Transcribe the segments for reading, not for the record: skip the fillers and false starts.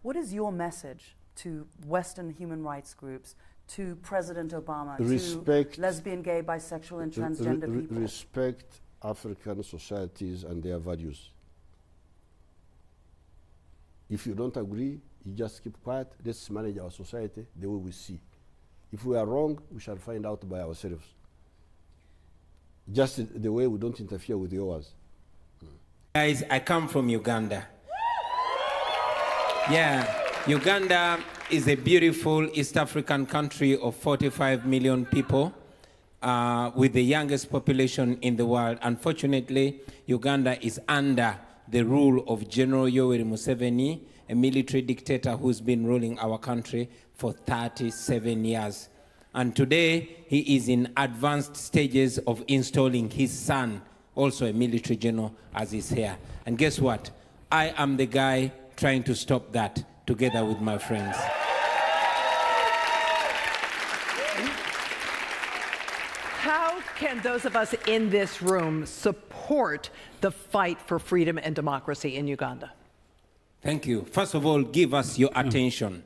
What is your message to Western human rights groups, to President Obama, respect, to lesbian, gay, bisexual, and transgender people? Respect African societies and their values. If you don't agree, you just keep quiet. Let's manage our society the way we see. If we are wrong, we shall find out by ourselves. Just the way we don't interfere with yours. Guys, I come from Uganda. Yeah, Uganda is a beautiful East African country of 45 million people with the youngest population in the world. Unfortunately, Uganda is under the rule of General Yoweri Museveni, a military dictator who's been ruling our country for 37 years. And today, he is in advanced stages of installing his son, also a military general, as he's here. And guess what? I am the guy trying to stop that together with my friends. How can those of us in this room support the fight for freedom and democracy in Uganda? Thank you. First of all, give us your attention.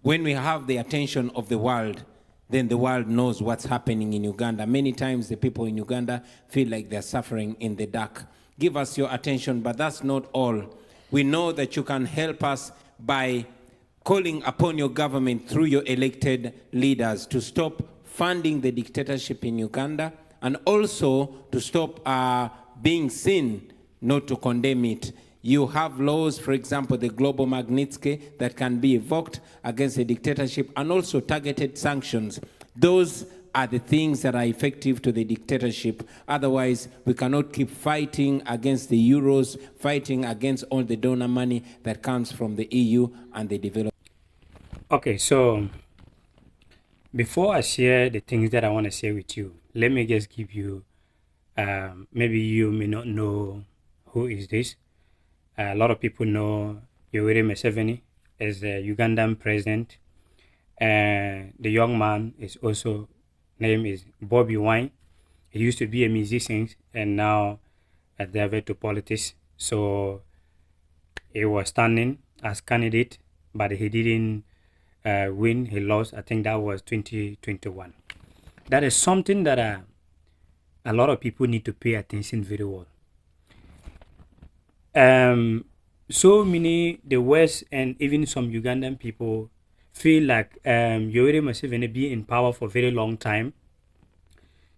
When we have the attention of the world, then the world knows what's happening in Uganda. Many times the people in Uganda feel like they're suffering in the dark. Give us your attention, but that's not all. We know that you can help us by calling upon your government through your elected leaders to stop funding the dictatorship in Uganda, and also to stop being seen, not to condemn it. You have laws, for example, the Global Magnitsky, that can be evoked against a dictatorship, and also targeted sanctions. Those are the things that are effective to the dictatorship. Otherwise, we cannot keep fighting against the euros, fighting against all the donor money that comes from the EU and the development. Okay, so before I share the things that I want to share with you, let me just give you, maybe you may not know who is this. A lot of people know Yoweri Museveni as the Ugandan president. The young man is also, name is Bobby Wine. He used to be a musician and now a diverted to politics. So he was standing as candidate, but he didn't win. He lost. I think that was 2021. That is something that a lot of people need to pay attention very well. So many, the West and even some Ugandan people feel like Yoweri Museveni be in power for a very long time.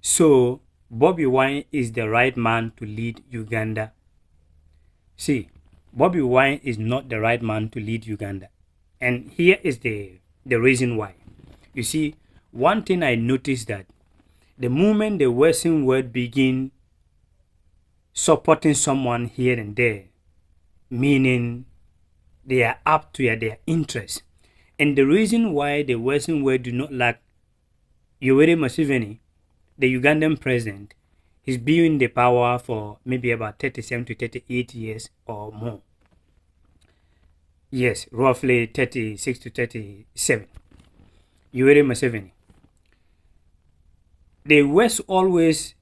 So Bobby Wine is the right man to lead Uganda. See, Bobby Wine is not the right man to lead Uganda. And here is the reason why. You see, one thing I noticed that the moment the Western world begin supporting someone here and there, meaning they are up to their interests. And the reason why the Western world do not like Yoweri Museveni, the Ugandan president, is being in the power for maybe about 37 to 38 years or more. Yes, roughly 36 to 37. Yoweri Museveni. The West always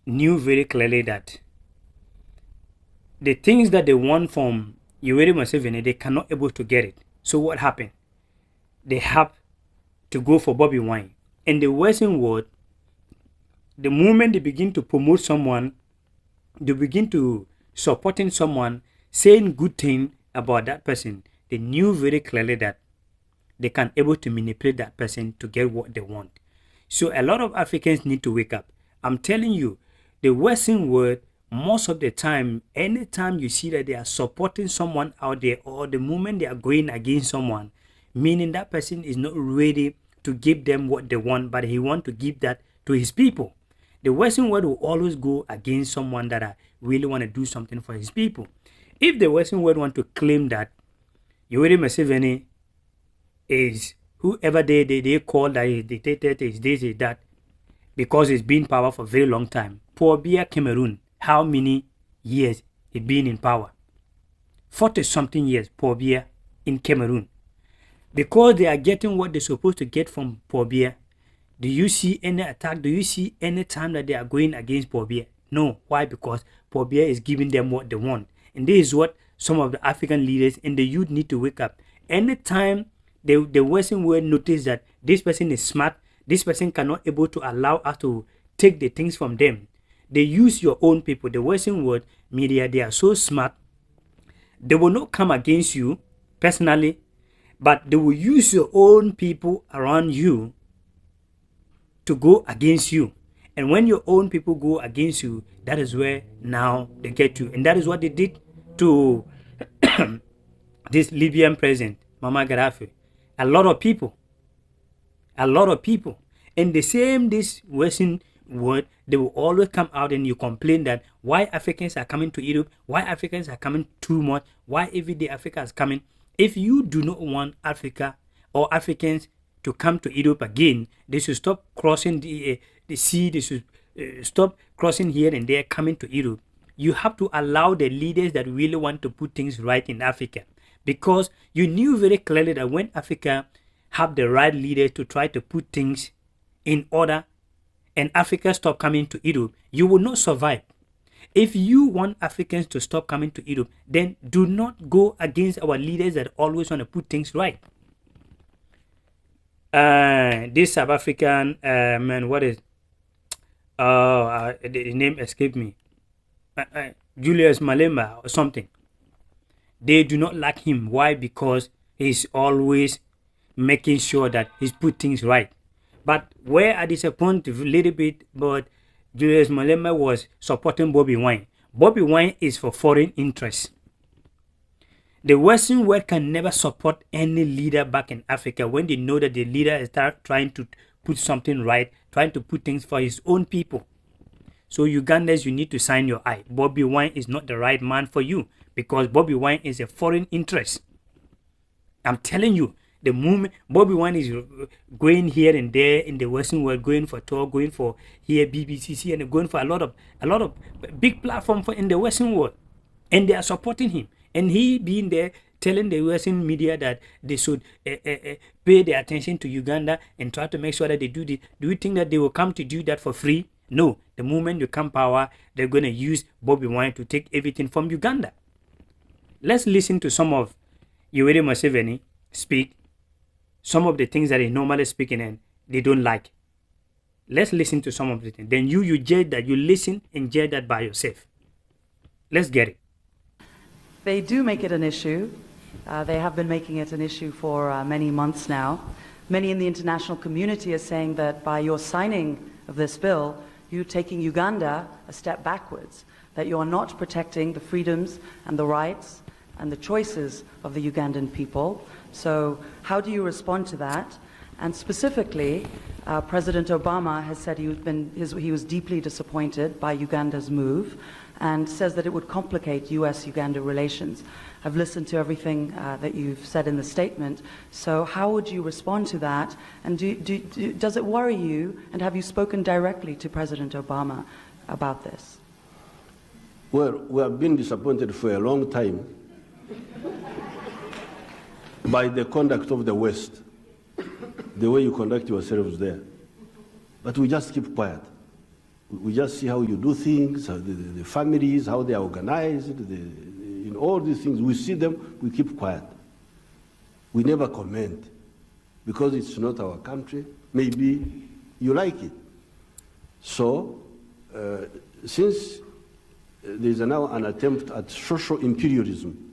knew very clearly that the things that they want from Yoweri Museveni, they cannot able to get it. So what happened? They have to go for Bobby Wine. In the Western world, the moment they begin to promote someone, they begin to supporting someone, saying good thing about that person, they knew very clearly that they can able to manipulate that person to get what they want. So a lot of Africans need to wake up. I'm telling you, the Western world, most of the time, anytime you see that they are supporting someone out there, or the moment they are going against someone, meaning that person is not ready to give them what they want, but he want to give that to his people. The Western world will always go against someone that really want to do something for his people. If the Western world want to claim that Yoweri Museveni is whoever they call that is dictator, is this, is that, because it's been in power for a very long time. Paul Biya, Cameroon, how many years he been in power? 40-something years, Paul Biya in Cameroon. Because they are getting what they're supposed to get from Paul Biya. Do you see any attack? Do you see any time that they are going against Paul Biya? No. Why? Because Paul Biya is giving them what they want. And this is what some of the African leaders, and the youth need to wake up. Anytime the Western world notice that this person is smart, this person cannot able to allow us to take the things from them, they use your own people. The Western world media, they are so smart. They will not come against you personally, but they will use your own people around you to go against you. And when your own people go against you, that is where now they get you. And that is what they did to this Libyan president, Muammar Gaddafi. A lot of people. And the same, this Western world, they will always come out and you complain that why Africans are coming to Europe, why Africans are coming too much, why every day Africa is coming. If you do not want Africa or Africans to come to Europe again, they should stop crossing the sea, they should stop crossing here and there, coming to Europe. You have to allow the leaders that really want to put things right in Africa, because you knew very clearly that when Africa have the right leaders to try to put things in order and Africa stop coming to Europe, you will not survive. If you want Africans to stop coming to Europe, then do not go against our leaders that always want to put things right. This South African man, what is the name escaped me, Julius Malema or something. They do not like him. Why? Because he's always making sure that he's put things right. But where I disappointed a little bit, but Julius Malema was supporting Bobby Wine. Bobby Wine is for foreign interests. The Western world can never support any leader back in Africa when they know that the leader is trying to put something right, trying to put things for his own people. So Ugandans, you need to sign your eye. Bobby Wine is not the right man for you, because Bobby Wine is a foreign interest. I'm telling you, the moment Bobby Wine is going here and there in the Western world, going for tour, going for here BBC, and going for a lot of big platform in the Western world, and they are supporting him, and he being there telling the Western media that they should pay their attention to Uganda and try to make sure that they do this. Do you think that they will come to do that for free? No. The moment you come power, they're going to use Bobby Wine to take everything from Uganda. Let's listen to some of Yoweri Museveni speak, some of the things that they normally speak and they don't like. Let's listen to some of the things. Then you judge that, you listen and judge that by yourself. Let's get it. They do make it an issue. They have been making it an issue for many months now. Many in the international community are saying that by your signing of this bill, you're taking Uganda a step backwards, that you are not protecting the freedoms and the rights and the choices of the Ugandan people. So how do you respond to that? And specifically, President Obama has said he was deeply disappointed by Uganda's move and says that it would complicate US-Uganda relations. I've listened to everything that you've said in the statement. So how would you respond to that? And does it worry you? And have you spoken directly to President Obama about this? Well, we have been disappointed for a long time by the conduct of the West, the way you conduct yourselves there. But we just keep quiet. We just see how you do things, how the families, how they are organized, in all these things. We see them, we keep quiet. We never comment because it's not our country. Maybe you like it. So, since there's now an attempt at social imperialism,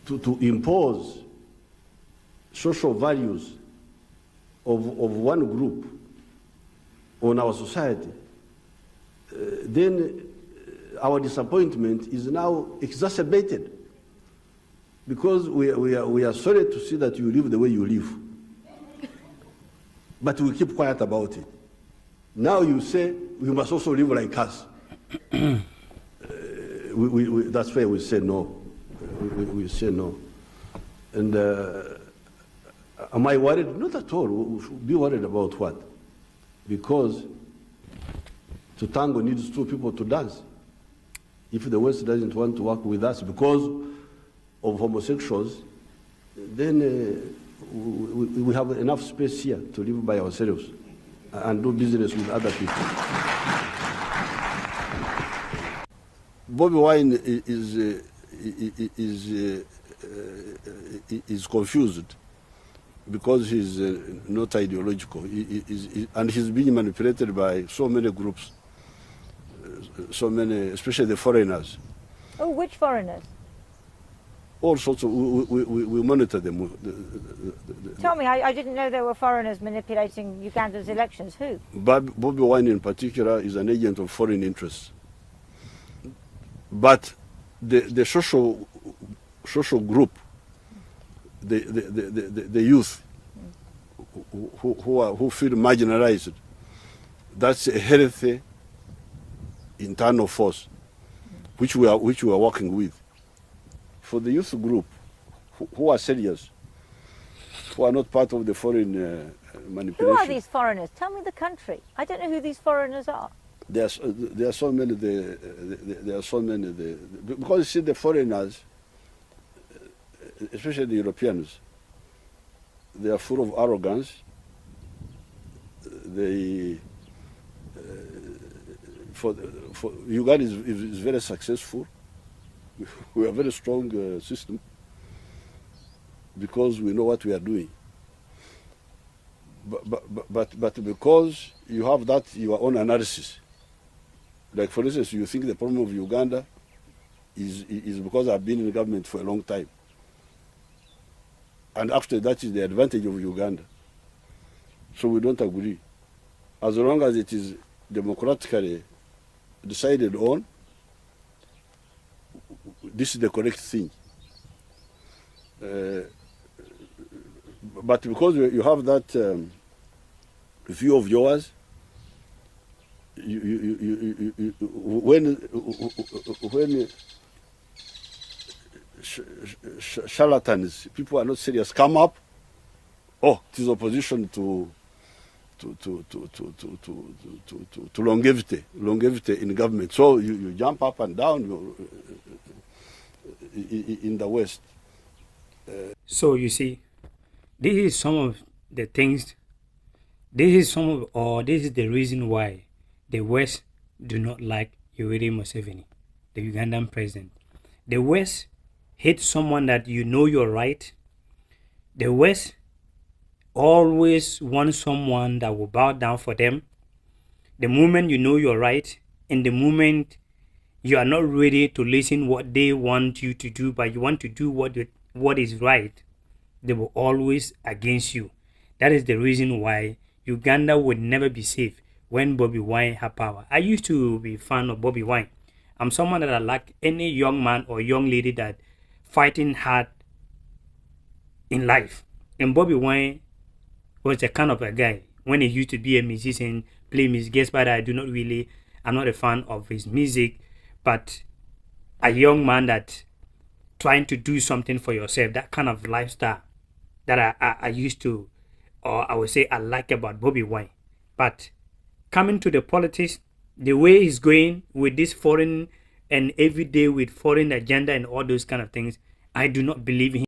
to impose social values of one group on our society, then our disappointment is now exacerbated, because we are sorry to see that you live the way you live, but we keep quiet about it. Now you say we must also live like us. That's why we say no. We say no. And am I worried? Not at all. We should be worried about what? Because to tango needs two people to dance. If the West doesn't want to work with us because of homosexuals, then we have enough space here to live by ourselves and do business with other people. Bobby Wine is confused because he's not ideological, and he's being manipulated by so many groups, so many, especially the foreigners. Oh, which foreigners? All sorts of, we monitor them. Tell me, I didn't know there were foreigners manipulating Uganda's elections. Who? Bobby Wine in particular is an agent of foreign interests. But the social group, the youth who feel marginalized, that's a healthy internal force which we are working with. For the youth group who are serious, who are not part of the foreign manipulation. Who are these foreigners? Tell me the country. I don't know who these foreigners are. There are so many. There are so many. Because you see, the foreigners, especially the Europeans, they are full of arrogance. They, for Uganda is very successful. We have a very strong system because we know what we are doing. But because you have that your own analysis, like for instance, you think the problem of Uganda is because I've been in government for a long time, and after that is the advantage of Uganda. So we don't agree. As long as it is democratically decided on, this is the correct thing. But because you have that view of yours, when charlatans, people are not serious, come up, oh, it is opposition to longevity in government. So you jump up and down in the West. So you see, this is some of the things, this is the reason why the West do not like Yoweri Museveni, the Ugandan president. The West hates someone that you know you're right. The West always wants someone that will bow down for them. The moment you know you're right, and the moment you are not ready to listen what they want you to do, but you want to do what is right, they will always against you. That is the reason why Uganda would never be safe when Bobby Wine had power. I used to be a fan of Bobby Wine. I'm someone that I like any young man or young lady that fighting hard in life. And Bobby Wine was the kind of a guy when he used to be a musician, play music. Guess what? I'm not a fan of his music, but a young man that trying to do something for yourself, that kind of lifestyle that I used to, or I would say I like about Bobby Wine. But coming to the politics, the way he's going with this foreign and every day with foreign agenda and all those kind of things, I do not believe in him.